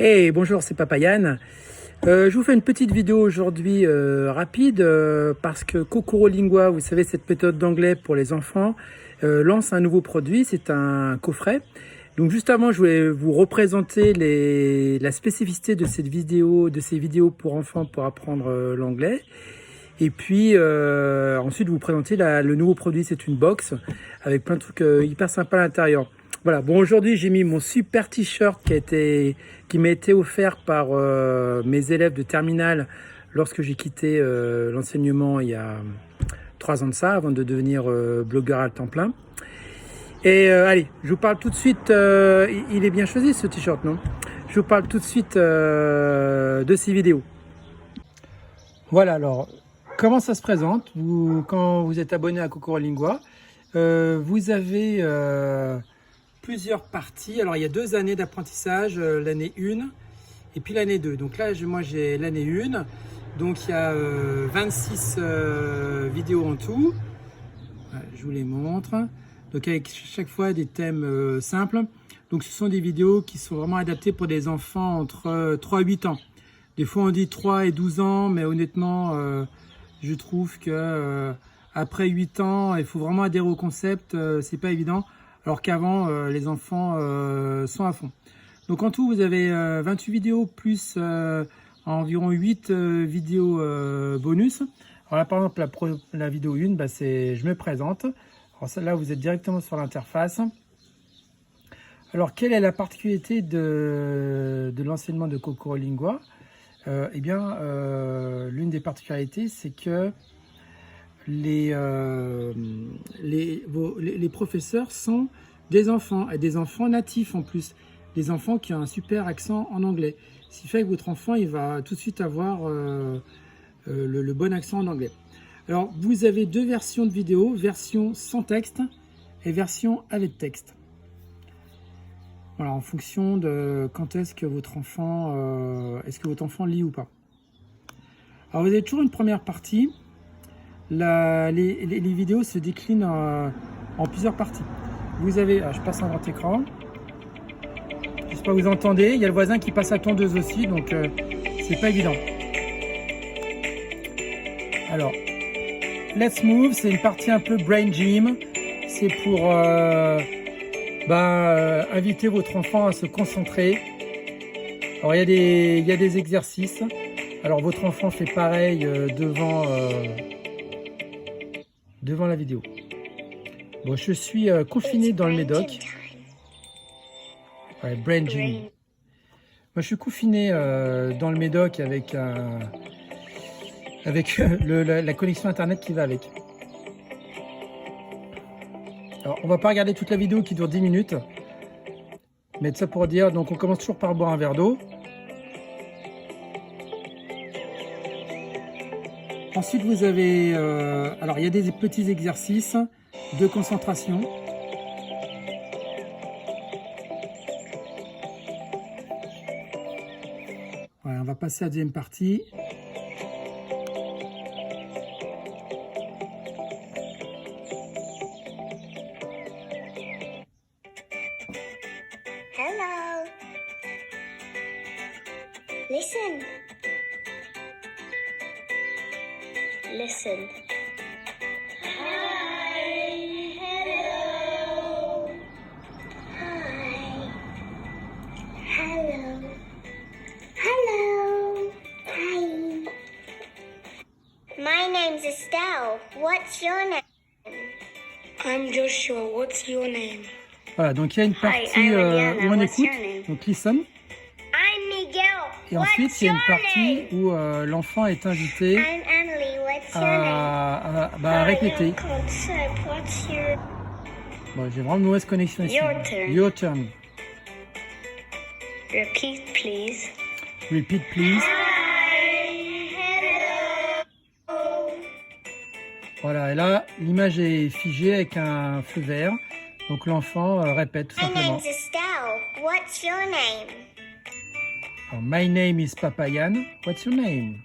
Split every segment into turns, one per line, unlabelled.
Hey, bonjour, c'est Papa Yann. Je vous fais une petite vidéo aujourd'hui rapide parce que Kokoro Lingua, vous savez, cette méthode d'anglais pour les enfants, lance un nouveau produit, c'est un coffret. Donc juste avant, je voulais vous représenter la spécificité de ces vidéos pour enfants pour apprendre l'anglais. Et puis ensuite, vous présenter le nouveau produit, c'est une box avec plein de trucs hyper sympas à l'intérieur. Voilà, bon aujourd'hui j'ai mis mon super t-shirt qui m'a été offert par mes élèves de terminale lorsque j'ai quitté l'enseignement il y a 3 ans de ça, avant de devenir blogueur à temps plein. Et allez, je vous parle tout de suite, il est bien choisi ce t-shirt, non? Je vous parle tout de suite de ces vidéos. Voilà, alors, comment ça se présente? Quand vous êtes abonné à Kokoro Lingua, vous avez plusieurs parties. Alors, il y a 2 années d'apprentissage, l'année 1 et puis l'année 2. Donc là, moi, j'ai l'année 1. Donc, il y a 26 vidéos en tout. Voilà, je vous les montre. Donc, avec chaque fois des thèmes simples. Donc, ce sont des vidéos qui sont vraiment adaptées pour des enfants entre 3 et 8 ans. Des fois, on dit 3 et 12 ans, mais honnêtement, je trouve que après 8 ans, il faut vraiment adhérer au concept. C'est pas évident. Alors qu'avant, les enfants sont à fond. Donc en tout, vous avez 28 vidéos plus environ 8 vidéos bonus. Alors là, par exemple, la vidéo 1, bah, c'est je me présente. Alors celle-là, vous êtes directement sur l'interface. Alors, quelle est la particularité de l'enseignement de Kokoro Lingua? Eh bien, l'une des particularités, c'est que les professeurs sont des enfants, et des enfants natifs en plus, des enfants qui ont un super accent en anglais. Ce qui fait que votre enfant, il va tout de suite avoir le bon accent en anglais. Alors, vous avez 2 versions de vidéo, version sans texte et version avec texte. Voilà, en fonction de quand est-ce que votre enfant lit ou pas. Alors, vous avez toujours une première partie. Les vidéos se déclinent en plusieurs parties. Vous avez, je passe en grand écran. J'espère que vous entendez. Il y a le voisin qui passe à tondeuse aussi, donc c'est pas évident. Alors, Let's Move, c'est une partie un peu brain gym. C'est pour inviter votre enfant à se concentrer. Alors, il y a des exercices. Alors, votre enfant fait pareil devant la vidéo. Bon, je suis confiné dans le Médoc. Ouais, brain gym. Moi, je suis confiné dans le Médoc avec la connexion internet qui va avec. Alors, on va pas regarder toute la vidéo qui dure 10 minutes. Mais ça pour dire, donc on commence toujours par boire un verre d'eau. Ensuite, vous avez, alors il y a des petits exercices de concentration. Voilà, on va passer à la deuxième partie.
Hello. Listen. Listen. Hi. Hello. Hi. Hello. Hello. Hi. My name's Estelle. What's your name?
I'm Joshua. What's your name?
Voilà, donc il y a une partie où on écoute, donc listen.
I'm Miguel.
Et ensuite, il y a une partie où l'enfant est invité
I'm Annalie. What's your name?
à répéter.
What's your...
Bon, j'ai vraiment une mauvaise connexion ici.
Your turn.
Your turn.
Repeat, please.
Repeat, please. Voilà, et là, l'image est figée avec un feu vert. Donc l'enfant répète tout
My
simplement.
name's Estelle. What's your name?
Alors, my name is Papa Yann. What's your name?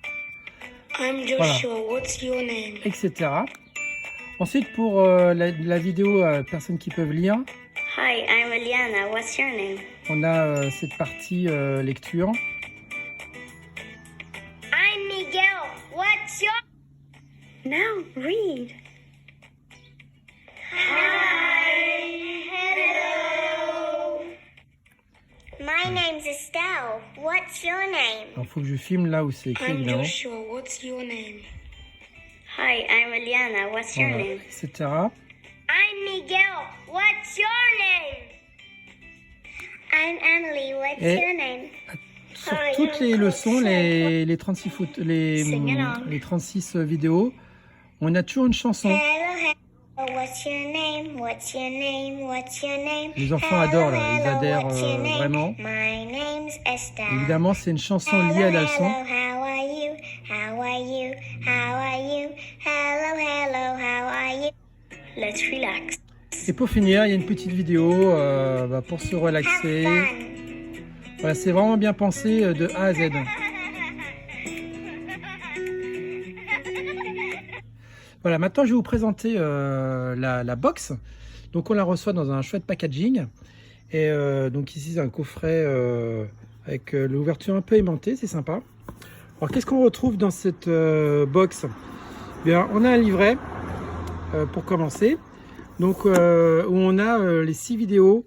I'm Joshua. What's your name?
Etc. Ensuite, pour la vidéo, personnes qui peuvent lire.
Hi, I'm Eliana. What's your name?
on a cette partie lecture.
I'm Miguel. What's your
Now read.
Hello. My name's Estelle. What's your name?
Il faut que je filme là où c'est écrit,
I'm
évidemment.
Joshua. What's your name?
Hi, I'm Eliana. What's your
Voilà,
name?
etc.
I'm Miguel. What's your name? I'm Emily. What's
Et-
your name?
Sur toutes les leçons, les 36, les 36 vidéos, on a toujours une chanson.
Hello, hello. What's your name? What's your name? What's your name?
Les enfants
Hello,
adorent, là, ils
hello,
adhèrent
what's your name?
vraiment.
My name's Estelle.
Évidemment, c'est une chanson liée à la leçon.
Hello, how are you? How are you? How are you? Hello, hello, how are you? Let's relax.
Et pour finir, il y a une petite vidéo pour se
Have
relaxer.
fun.
Voilà, c'est vraiment bien pensé de A à Z. Voilà, maintenant je vais vous présenter la box. Donc on la reçoit dans un chouette packaging. Et donc ici c'est un coffret avec l'ouverture un peu aimantée, c'est sympa. Alors qu'est-ce qu'on retrouve dans cette box? Bien, on a un livret pour commencer. Donc où on a les 6 vidéos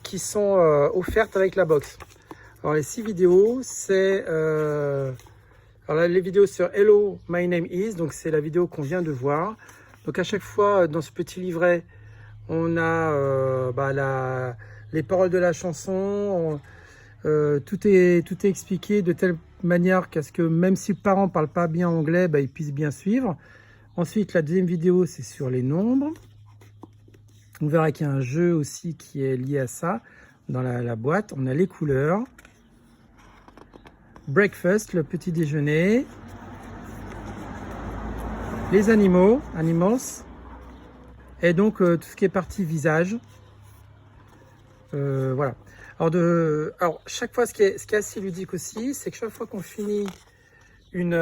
qui sont offertes avec la box. Alors les 6 vidéos, c'est alors là, les vidéos sur Hello, my name is, donc c'est la vidéo qu'on vient de voir. Donc à chaque fois dans ce petit livret, on a les paroles de la chanson, tout est expliqué de telle manière qu'à ce que même si le parent parle pas bien anglais, il puisse bien suivre. Ensuite, la deuxième vidéo, c'est sur les nombres. On verra qu'il y a un jeu aussi qui est lié à ça dans la boîte. On a les couleurs. Breakfast, le petit déjeuner. Les animals. Et donc tout ce qui est partie visage. Voilà. Alors chaque fois, ce qui est assez ludique aussi, c'est que chaque fois qu'on finit une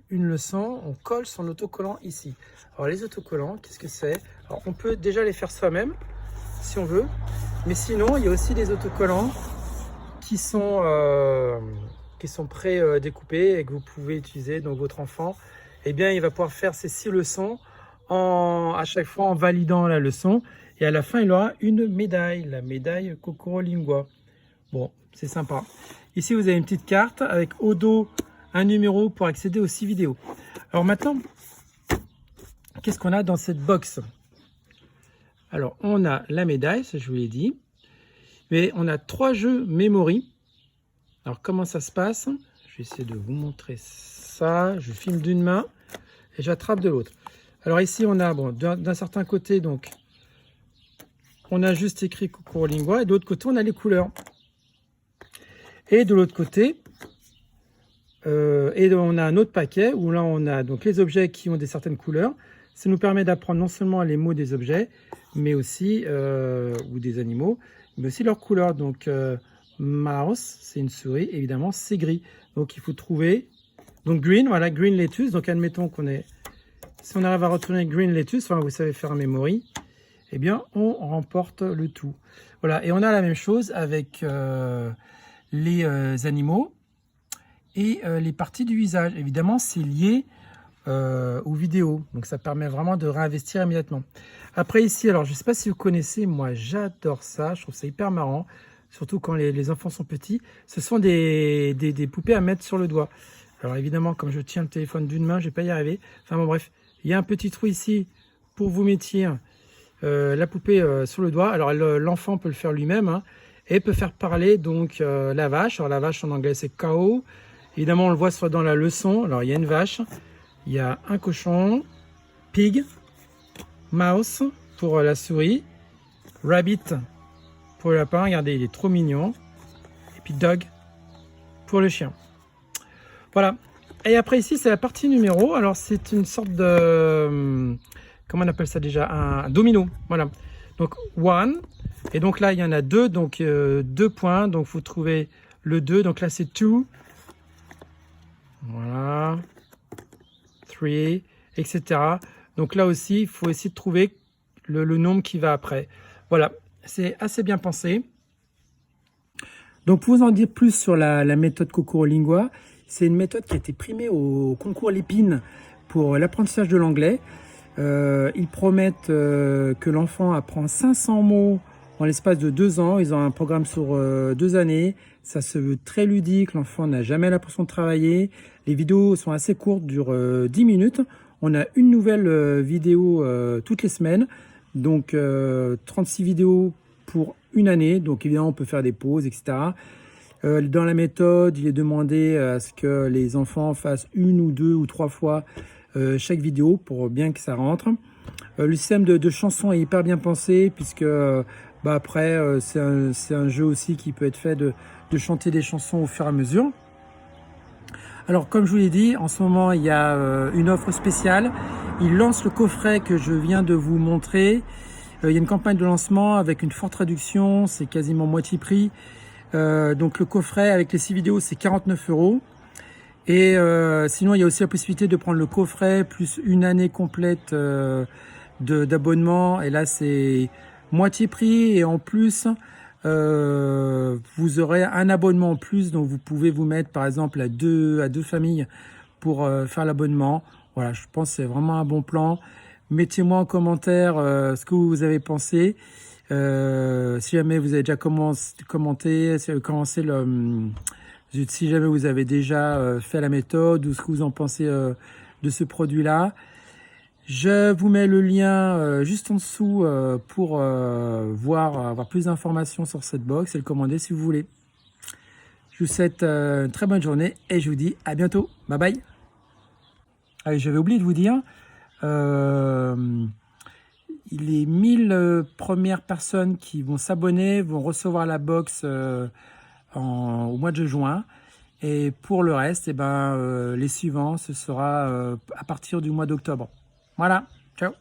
leçon, on colle son autocollant ici. Alors les autocollants, qu'est-ce que c'est? Alors on peut déjà les faire soi-même si on veut, mais sinon il y a aussi des autocollants qui sont pré-découpés et que vous pouvez utiliser. Donc votre enfant, eh bien il va pouvoir faire ces 6 leçons à chaque fois en validant la leçon, et à la fin il aura une médaille, la médaille Kokoro Lingua. Bon, c'est sympa. Ici vous avez une petite carte avec au dos un numéro pour accéder aux 6 vidéos. Alors maintenant, qu'est-ce qu'on a dans cette box? Alors on a la médaille, ça je vous l'ai dit, mais on a 3 jeux memory. Alors comment ça se passe? Je vais essayer de vous montrer ça. Je filme d'une main et j'attrape de l'autre. Alors ici on a, d'un certain côté, donc on a juste écrit Kokoro Lingua, et de l'autre côté on a les couleurs. Et de l'autre côté, on a un autre paquet où là on a donc les objets qui ont des certaines couleurs. Ça nous permet d'apprendre non seulement les mots des objets, mais aussi ou des animaux, mais aussi leurs couleurs. Donc mouse, c'est une souris, évidemment c'est gris. Donc il faut trouver. Donc green, voilà, green lettuce. Donc admettons si on arrive à retourner green lettuce, enfin vous savez faire un memory, eh bien on remporte le tout. Voilà, et on a la même chose avec les animaux et les parties du visage. Évidemment, c'est lié aux vidéos, donc ça permet vraiment de réinvestir immédiatement. Après ici, alors je ne sais pas si vous connaissez, moi j'adore ça, je trouve ça hyper marrant, surtout quand les enfants sont petits. Ce sont des poupées à mettre sur le doigt. Alors évidemment, comme je tiens le téléphone d'une main, je ne vais pas y arriver. Enfin bon bref, il y a un petit trou ici pour vous mettiez la poupée sur le doigt. Alors l'enfant peut le faire lui-même, hein, et peut faire parler donc la vache. Alors la vache en anglais c'est cow. Évidemment on le voit soit dans la leçon. Alors il y a une vache, il y a un cochon, pig, mouse pour la souris, rabbit pour le lapin, regardez il est trop mignon, et puis dog pour le chien. Voilà. Et après ici c'est la partie numéro. Alors c'est une sorte de comment on appelle ça déjà, un domino. Voilà. Donc one, et donc là il y en a 2, donc 2 points, donc vous trouvez le 2, donc là c'est 2, voilà, 3, etc. Donc là aussi il faut essayer de trouver le nombre qui va après. Voilà, c'est assez bien pensé. Donc, pour vous en dire plus sur la méthode Kokoro Lingua, c'est une méthode qui a été primée au concours Lépine pour l'apprentissage de l'anglais. Ils promettent que l'enfant apprend 500 mots en l'espace de 2 ans. Ils ont un programme sur 2 années. Ça se veut très ludique. L'enfant n'a jamais l'impression de travailler. Les vidéos sont assez courtes, durent 10 minutes. On a une nouvelle vidéo toutes les semaines. Donc 36 vidéos pour une année. Donc évidemment, on peut faire des pauses, etc. Dans la méthode, il est demandé à ce que les enfants fassent 1 ou 2 ou 3 fois chaque vidéo pour bien que ça rentre. Le système de chansons est hyper bien pensé puisque après c'est un jeu aussi qui peut être fait de chanter des chansons au fur et à mesure. Alors comme je vous l'ai dit, en ce moment il y a une offre spéciale. Ils lancent le coffret que je viens de vous montrer. Il y a une campagne de lancement avec une forte réduction, c'est quasiment moitié prix. Donc le coffret avec les 6 vidéos c'est 49 €. Et sinon il y a aussi la possibilité de prendre le coffret plus une année complète d'abonnement. Et là c'est moitié prix et en plus vous aurez un abonnement en plus. Donc vous pouvez vous mettre par exemple à deux familles pour faire l'abonnement. Voilà, je pense que c'est vraiment un bon plan. Mettez-moi en commentaire ce que vous avez pensé. Si jamais vous avez déjà si jamais vous avez déjà fait la méthode ou ce que vous en pensez de ce produit-là. Je vous mets le lien juste en dessous pour avoir plus d'informations sur cette box et le commander si vous voulez. Je vous souhaite une très bonne journée et je vous dis à bientôt. Bye bye. Allez, j'avais oublié de vous dire, les 1000 premières personnes qui vont s'abonner vont recevoir la box au mois de juin. Et pour le reste, les suivants, ce sera à partir du mois d'octobre. Voilà, ciao.